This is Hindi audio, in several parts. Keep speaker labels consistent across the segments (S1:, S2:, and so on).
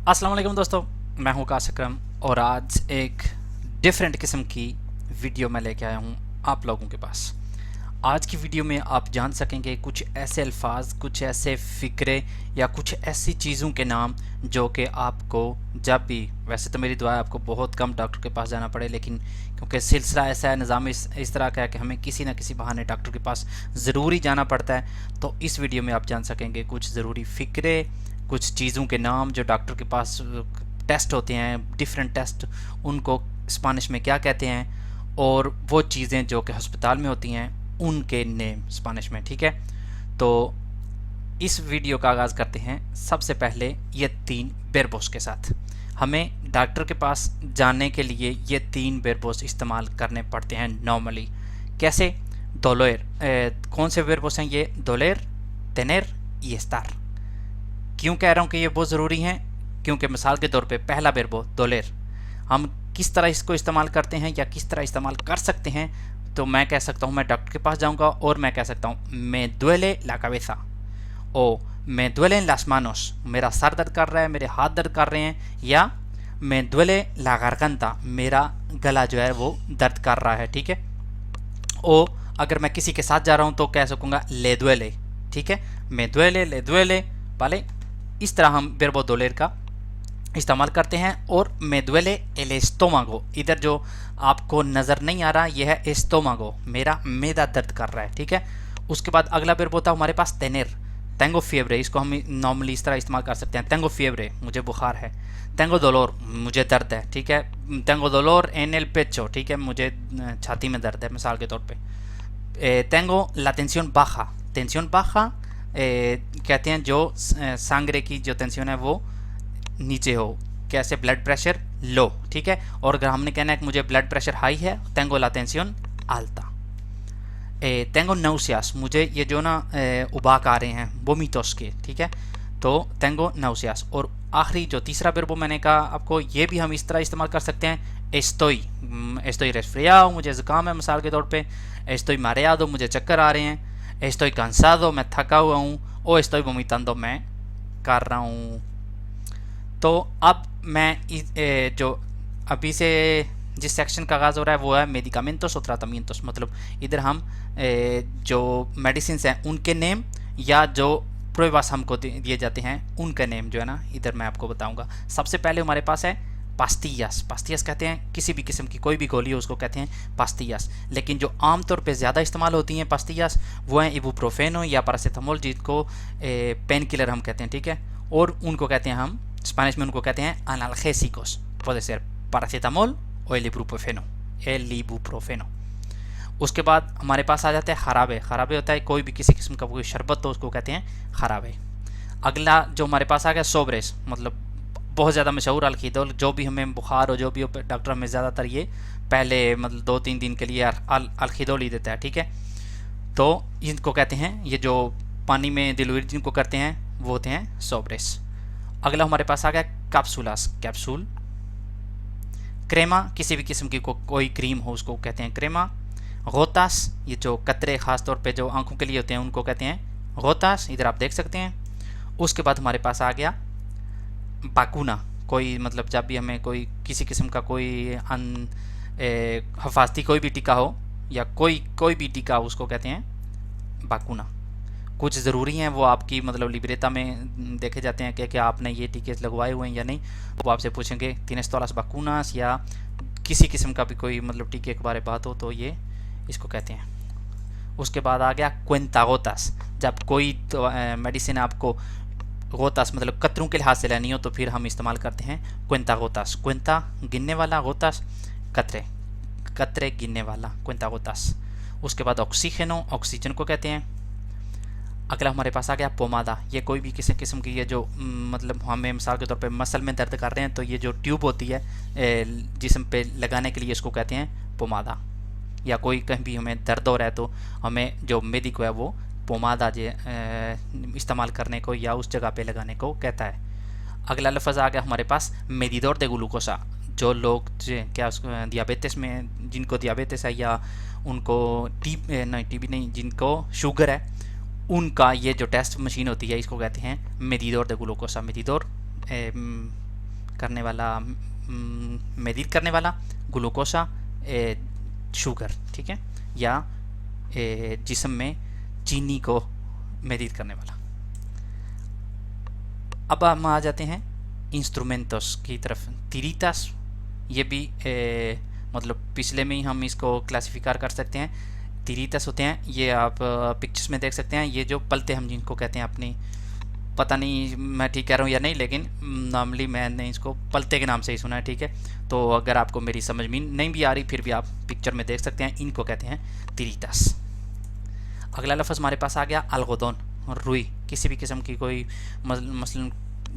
S1: अस्सलाम वालेकुम दोस्तों, मैं हूं काश अकरम और आज एक डिफरेंट किस्म की वीडियो मैं लेके आया हूं आप लोगों के पास। आज की वीडियो में आप जान सकेंगे कुछ ऐसे अल्फाज, कुछ ऐसे फ़िक्रे या कुछ ऐसी चीज़ों के नाम जो कि आपको जब भी, वैसे तो मेरी दुआ है आपको बहुत कम डॉक्टर के पास जाना पड़े, लेकिन क्योंकि सिलसिला ऐसा है, निज़ाम इस तरह का है कि हमें किसी न किसी बहाने डॉक्टर के पास ज़रूरी जाना पड़ता है। तो इस वीडियो में आप जान सकेंगे कुछ ज़रूरी फ़िक्रे, कुछ चीज़ों के नाम जो डॉक्टर के पास टेस्ट होते हैं, डिफरेंट टेस्ट, उनको स्पेनिश में क्या कहते हैं, और वो चीज़ें जो कि अस्पताल में होती हैं उनके नेम स्पेनिश में। ठीक है, तो इस वीडियो का आगाज़ करते हैं सबसे पहले ये 3 वर्बोस के साथ। हमें डॉक्टर के पास जाने के लिए ये 3 वर्बोस इस्तेमाल करने पड़ते हैं नॉर्मली। कैसे? दोलेर, कौन से वर्बोस हैं ये? दोलेर, तेनर, y estar। क्यों कह रहा हूँ कि ये बहुत ज़रूरी हैं? क्योंकि मिसाल के तौर पे पहला वर्बो दोलेर, हम किस तरह इसको इस्तेमाल करते हैं या किस तरह इस्तेमाल कर सकते हैं? तो मैं कह सकता हूँ मैं डॉक्टर के पास जाऊँगा और मैं कह सकता हूँ me duele la cabeza, ओ me duelen las manos, मेरा सर दर्द कर रहा है, मेरे हाथ दर्द कर रहे हैं, या me duele la garganta, मेरा गला जो है वो दर्द कर रहा है। ठीक है, ओ अगर मैं किसी के साथ जा रहा हूँ तो कह सकूँगा ले दुएले। ठीक है, me duele, le duele, वाले इस तरह हम वर्बो दोलेर का इस्तेमाल करते हैं। और me duele el estómago, इधर जो आपको नज़र नहीं आ रहा यह है एस्टोमागो, मेरा मैदा दर्द कर रहा है। ठीक है, उसके बाद अगला वर्ब होता है हमारे पास तेनर, टेंगो फीवरे, इसको हम नॉर्मली इस तरह इस्तेमाल कर सकते हैं। टेंगो फीवरे, मुझे बुखार है। टेंगो डोलोर, मुझे दर्द है। ठीक है, टेंगो डोलोर एन एल पेचो, ठीक है, मुझे छाती में दर्द है मिसाल के तौर पे। टेंगो ला टेंसियोन बाजा, टेंसियोन बाजा कहते हैं जो सांगरे की जो टेंसियोन है वो नीचे हो। कैसे? Blood pressure low. ठीक है, और अगर हमने कहना है कि मुझे ब्लड प्रेशर हाई है, टेंगो ला टेंसियोन आल्ता। टेंगो नाउसियास, मुझे ये जो ना उबाक आ रहे हैं वोमिटोस के। ठीक है, तो टेंगो नाउसियास। और आखिरी जो तीसरा वर्बो मैंने कहा आपको, ये भी हम इस तरह इस्तेमाल कर सकते हैं, एस्तोई, एस्तोई रेस्फ्रियाओ, मुझे ज़ुकाम है मिसाल के तौर पे। एस्तोई मारेयादो, मुझे चक्कर आ रहे हैं। एस्तोई cansado, मैं थका हुआ हूँ। ओ एस्तोई vomitando, मैं कर रहा हूँ। तो अब मैं जो अभी से जिस सेक्शन का आगाज़ हो रहा है वो है मेडिकामेंटोस और ट्राटामिentos, मतलब इधर हम जो मेडिसिन हैं उनके नेम या जो प्रूवास हमको दिए जाते हैं उनका नेम जो है ना, इधर मैं आपको बताऊंगा। सबसे पहले हमारे पास है पास्टियास। पास्टियास कहते हैं किसी भी किस्म की कोई भी गोली हो उसको कहते हैं पास्टियास, लेकिन जो आमतौर पे ज़्यादा इस्तेमाल होती हैं पास्टियास वो हैं इबुप्रोफेनो या पैरासीटामोल, जिनको पेन किलर हम कहते हैं। ठीक है, और उनको कहते हैं हम स्पेनिश में उनको कहते हैं अनाल्गेसिकोस, puede ser paracetamol o el ibuprofeno। उसके बाद हमारे पास आ जाता है खराबे। खराबे होता है कोई भी किसी किस्म का कोई शरबत तो उसको कहते हैं खराबे। अगला जो हमारे पास आ गया सोब्रेस, मतलब बहुत ज़्यादा मशहूर अल्खीदोल, जो भी हमें बुखार हो जो भी हो, डॉक्टर हमें ज़्यादातर ये पहले मतलब 2-3 दिन के लिए अल्खीदोल ही देता है। ठीक है, तो इनको कहते हैं, ये जो पानी में दिलवीर जिनको करते हैं वो होते हैं सोब्रेस। अगला हमारे पास आ गया कैप्सूलास, कैप्सूल। क्रेमा, किसी भी किस्म की कोई क्रीम हो उसको कहते हैं क्रेमा। गोतास, ये जो कतरे ख़ास तौर पे जो आंखों के लिए होते हैं उनको कहते हैं गोतास, इधर आप देख सकते हैं। उसके बाद हमारे पास आ गया बाकुना, कोई मतलब जब भी हमें कोई किसी किस्म का कोई हिफाजती कोई भी टीका हो या कोई भी टीका हो उसको कहते हैं बाकुना। कुछ ज़रूरी हैं वो आपकी मतलब लिब्रेटा में देखे जाते हैं कि क्या आपने ये टीके लगवाए हुए हैं या नहीं, वो आपसे पूछेंगे tienes todas las vacunas, या किसी किस्म का भी कोई मतलब टीके के बारे में बात हो तो ये इसको कहते हैं। उसके बाद आ गया क्वेंटागोतास, जब कोई तो मेडिसिन आपको गोतास मतलब कतरों के लिहाज से लेनी हो तो फिर हम इस्तेमाल करते हैं क्वेंटागोतास। क्वेंटा गिनने वाला, गोतास कतरे, कतरे गिनने वाला, क्वेंटागोतास। उसके बाद ऑक्सीजनो, ऑक्सीजन को कहते हैं। अगला हमारे पास आ गया पोमादा, ये कोई भी किसी किस्म की ये जो मतलब हमें मिसाल के तौर पे मसल में दर्द कर रहे हैं तो ये जो ट्यूब होती है जिस्म पे लगाने के लिए इसको कहते हैं पोमादा। या कोई कहीं भी हमें दर्द हो रहा है तो हमें जो मेडिको है वो पोमादा जो इस्तेमाल करने को या उस जगह पे लगाने को कहता है। अगला लफ्ज़ आ गया हमारे पास मेडिडोर दे ग्लूकोसा, जो लोग क्या उसको दियाबेटिस में, जिनको दियाबेटिस है या उनको नहीं टीबी नहीं, जिनको शुगर है, उनका ये जो टेस्ट मशीन होती है इसको कहते हैं मेडिडोर de glucosa। मेडिडोर करने वाला, मेडिट करने वाला, ग्लूकोसा शुगर, ठीक है, या जिस्म में चीनी को मेडिट करने वाला। अब हम आ जाते हैं इंस्ट्रूमेंटोस की तरफ। तिरितास, ये भी मतलब पिछले में ही हम इसको क्लासिफिकार कर सकते हैं। तिरितास होते हैं, ये आप पिक्चर्स में देख सकते हैं, ये जो पलते हम जिनको कहते हैं अपनी, पता नहीं मैं ठीक कह रहा हूँ या नहीं, लेकिन नॉर्मली मैंने इसको पलते के नाम से ही सुना है, ठीक है। तो अगर आपको मेरी समझ में नहीं भी आ रही फिर भी आप पिक्चर में देख सकते हैं, इनको कहते हैं तिरितास। अगला लफ्ज़ हमारे पास आ गया अलगोदोन, रुई। किसी भी किस्म की कोई मसलन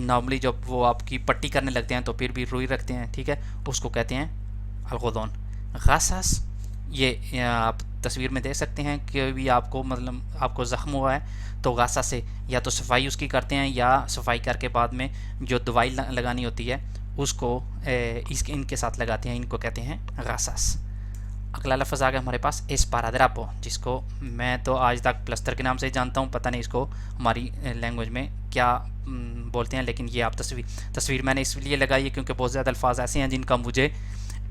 S1: नॉर्मली जब वो आपकी पट्टी करने लगते हैं तो फिर भी रुई रखते हैं, ठीक है, उसको कहते हैं अलगोदोन। गासास, ये आप तस्वीर में देख सकते हैं कि भी आपको मतलब आपको ज़ख्म हुआ है तो गासा से या तो सफाई उसकी करते हैं या सफाई करके बाद में जो दवाई लगानी होती है उसको इनके साथ लगाते हैं, इनको कहते हैं गासास। अगला लफ्ज़ आ गया हमारे पास एस्पाराद्रापो, जिसको मैं तो आज तक प्लस्तर के नाम से जानता हूँ, पता नहीं इसको हमारी लैंग्वेज में क्या बोलते हैं, लेकिन ये आप तस्वीर मैंने इसलिए लगाई है क्योंकि बहुत ज़्यादा अल्फाज ऐसे हैं जिनका मुझे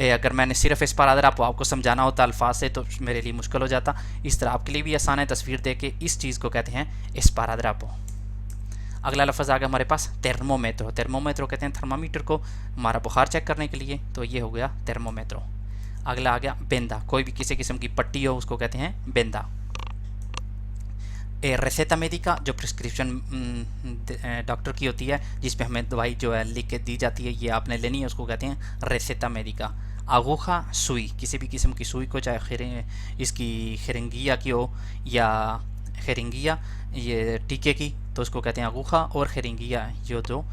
S1: अगर मैंने सिर्फ एस्पाराद्रापो आपको समझाना होता अल्फाज से तो मेरे लिए मुश्किल हो जाता। इस तरह आपके लिए भी आसान है, तस्वीर दे के इस चीज़ को कहते हैं एस्पाराद्रापो। अगला लफ्ज़ आ गया हमारे पास थर्मोमेट्रो। थर्मोमेट्रो कहते हैं थर्मामीटर को, हमारा बुखार चेक करने के लिए, तो ये हो गया थर्मोमेट्रो। अगला आ गया बेंदा, कोई भी किसी किस्म की पट्टी हो उसको कहते हैं बेंदा। रेसेटा मेडिका, जो प्रिस्क्रिप्शन डॉक्टर की होती है जिसमें हमें दवाई जो है लिख के दी जाती है, ये आपने लेनी है, उसको कहते हैं रेसेटा मेडिका। आगूखा, सुई, किसी भी किस्म की सुई को, चाहे इसकी खिरंगिया की हो या खिरंगिया ये टीके की, तो उसको कहते हैं आगूखा, और खिरंगिया जो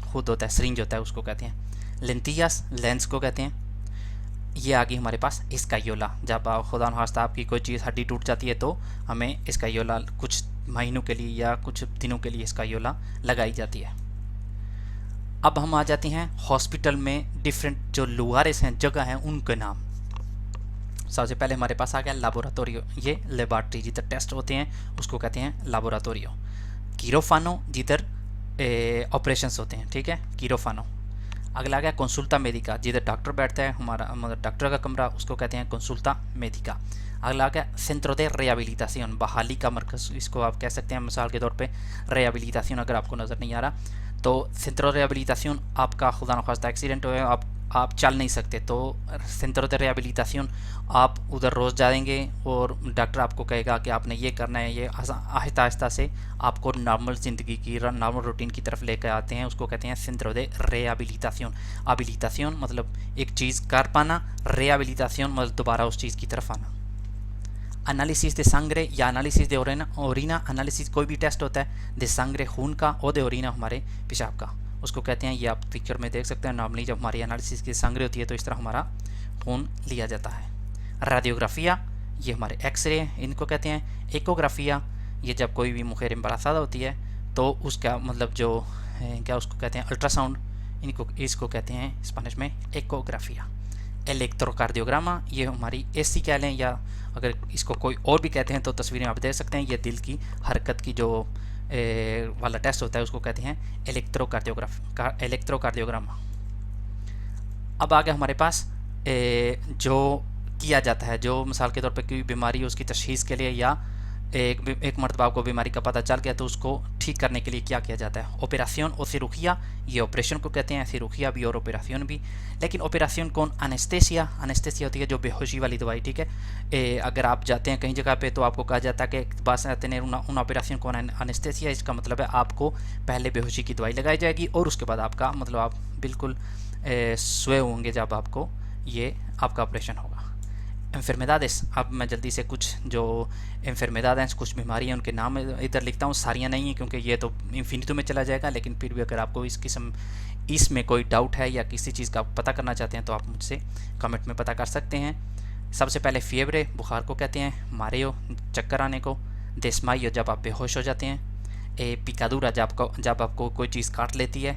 S1: खुद होता है सरिंज होता है उसको कहते हैं लेंटियास, लेंस को कहते हैं। ये आ गई हमारे पास स्कायोला, जब खुदा न खास्ता आपकी कोई चीज़ हड्डी टूट जाती है तो हमें स्कायोला कुछ महीनों के लिए या कुछ दिनों के लिए स्कायोला लगाई जाती है। अब हम आ जाते हैं हॉस्पिटल में डिफरेंट जो लुगारेस हैं, जगह हैं, उनके नाम। सबसे पहले हमारे पास आ गया लाबोरेटोरियो, ये लेबॉर्ट्री जिधर टेस्ट होते हैं उसको कहते हैं लाबोरेटोरियो। कीरोफानो, जिधर ऑपरेशंस होते हैं, ठीक है, कीरोफानो। अगला आ गया कंसुल्टा मेडिका, जिधर डॉक्टर बैठता है, हमारा मतलब डॉक्टर का कमरा, उसको कहते हैं कंसुल्टा मेडिका। अगला आ गया सेंट्रो दे रिहैबिलिटाशन, बहाली का मरकज़, इसको आप कह सकते हैं मिसाल के तौर पे रिहैबिलिटाशन अगर आपको नज़र नहीं आ रहा तो सेंट्रो रिहैबिलिटाशन, आपका खुदा न खास्ता एक्सीडेंट हुआ, आप चल नहीं सकते तो सेंट्रो दे रिहैबिलिटाशन आप उधर रोज़ जाएंगे और डॉक्टर आपको कहेगा कि आपने ये करना है, ये आहिस्ता आहिस्ता से आपको नॉर्मल ज़िंदगी की नॉर्मल रूटीन की तरफ लेकर आते हैं, उसको कहते हैं सेंट्रो दे रिहैबिलिटाशन। हैबिलिटाशन मतलब एक चीज़ कर पाना, रिहैबिलिटाशन मतलब दोबारा उस चीज़ की तरफ आना। एनालिसिस दे सांग्रे या एनालिसिस दे ओरिना, एनालिसिस कोई भी टेस्ट होता है, दे सांग्रे खून का, और दे ओरिना हमारे पेशाब का, उसको कहते हैं, ये आप पिक्चर में देख सकते हैं। नॉर्मली जब हमारी एनालिसिस की सांग्रे होती है तो इस तरह हमारा खून लिया जाता है। रेडियोग्राफिया, ये हमारे एक्सरे, इनको कहते हैं। एकोग्राफिया, ये जब कोई भी मुखेर इम्बारासादा होती है तो उसका मतलब जो क्या उसको कहते हैं अल्ट्रासाउंड, इसको कहते हैं स्पेनिश में एकोग्राफिया। इलेक्ट्रोकार्डियोग्रामा, ये हमारी एसी कह लें या अगर इसको कोई और भी कहते हैं तो तस्वीरें आप देख सकते हैं, ये दिल की हरकत की जो वाला टेस्ट होता है उसको कहते हैं इलेक्ट्रोकार्डियोग्रामा। अब आ गया हमारे पास जो किया जाता है, जो मिसाल के तौर पे कोई बीमारी उसकी तशखीस के लिए या एक मरतबा आपको बीमारी का पता चल गया तो उसको ठीक करने के लिए क्या किया जाता है। ऑपरेशन और सिरुखिया, ये ऑपरेशन को कहते हैं, सिरुखिया भी और ऑपरेशन भी। लेकिन ऑपरेशन कौन, अनेस्थेसिया, अनेस्थेसिया होती है जो बेहोशी वाली दवाई, ठीक है। अगर आप जाते हैं कहीं जगह पे तो आपको कहा जाता है कि बस तेने उन ऑपरेशन कौन अनेस्थेसिया, इसका मतलब है आपको पहले बेहोशी की दवाई लगाई जाएगी और उसके बाद आपका मतलब आप बिल्कुल सोए होंगे जब आपको ये आपका ऑपरेशन होगा। एन्फर्मेदादेस, अब मैं जल्दी से कुछ जो एन्फर्मेदादेस कुछ बीमारियाँ उनके नाम इधर लिखता हूँ, सारियाँ नहीं हैं क्योंकि ये तो इन्फिनिटो में चला जाएगा, लेकिन फिर भी अगर आपको इसमें कोई डाउट है या किसी चीज़ का पता करना चाहते हैं तो आप मुझसे कमेंट में पता कर सकते हैं। सबसे पहले फीवरे, बुखार को कहते हैं। मारेयो, चक्कर आने को। देस्माइयो, जब आप बेहोश हो जाते हैं। पिकादूरा, जब आपको कोई चीज़ काट लेती है।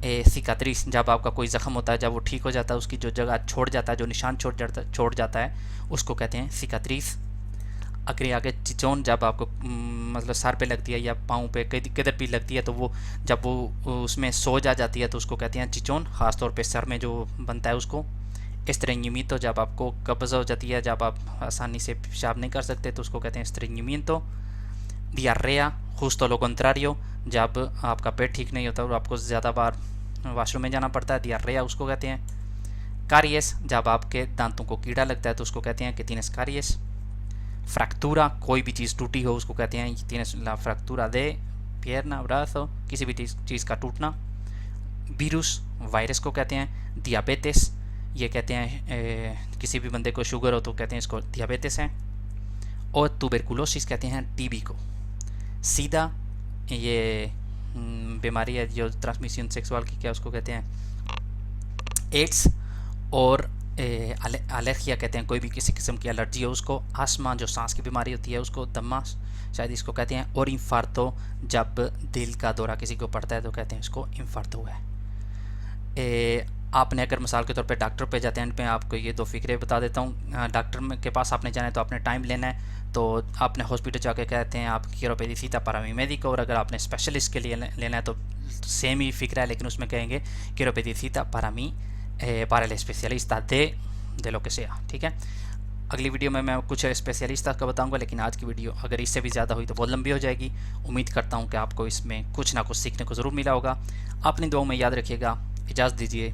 S1: सिकात्रिस, जब आपका कोई ज़ख़म होता है, जब वो ठीक हो जाता है, उसकी जो जगह छोड़ जाता है, जो निशान छोड़ जाता है, उसको कहते हैं सिकात्रिस। अगर आगे चिचोन, जब आपको मतलब सर पे लगती है या पाँव पे किधर भी लगती है, तो वो जब वो उसमें सोज आ जाती है तो उसको कहते हैं चिचोन, ख़ासतौर पे सर में जो बनता है उसको। स्ट्रेंजीमिento, जब आपको कब्ज़ हो जाती है, जब आप आसानी से पेशाब नहीं कर सकते तो उसको कहते हैं स्ट्रेंजीमिento। diarrea, justo lo contrario, जब आपका पेट ठीक नहीं होता और आपको ज़्यादा बार वॉशरूम में जाना पड़ता है, diarrea उसको कहते हैं। caries, जब आपके दांतों को कीड़ा लगता है तो उसको कहते हैं कि tienes caries। फ्रैक्टूरा, कोई भी चीज़ टूटी हो उसको कहते हैं tienes la fractura de pierna, brazo, किसी भी चीज़ का टूटना। वीरुस, वायरस को कहते हैं। diabetes, ये कहते हैं किसी भी बंदे को शुगर हो तो कहते हैं इसको diabetes है। और tuberculosis कहते हैं टीबी को। सीधा, ये बीमारी है जो ट्रांसमिशन सेक्सुअल की, क्या उसको कहते हैं एड्स। और एलर्जिया कहते हैं कोई भी किसी किस्म की एलर्जी हो उसको। आस्मा, जो सांस की बीमारी होती है उसको दमा शायद इसको कहते हैं। और इंफार्टो, जब दिल का दौरा किसी को पड़ता है तो कहते हैं इसको इंफार्टो है। आपने अगर मिसाल के तौर पे डॉक्टर पे जाते हैं, मैं आपको ये दो फिक्रे बता देता हूँ। डॉक्टर के पास आपने जाना है तो आपने टाइम लेना है, तो आपने हॉस्पिटल जाके कहते हैं आप quiero para mi médico। और अगर आपने स्पेशलिस्ट के लिए लेना है तो सेम ही फिक्रा है, लेकिन उसमें कहेंगे quiero para mí para el especialista de lo que sea। ठीक है, अगली वीडियो में मैं कुछ स्पेशलिस्ट का बताऊंगा, लेकिन आज की वीडियो अगर इससे भी ज़्यादा हुई तो बहुत लंबी हो जाएगी। उम्मीद करता हूं कि आपको इसमें कुछ ना कुछ सीखने को ज़रूर मिला होगा। अपनी दुआओं में याद रखिएगा। इजाज़त दीजिए।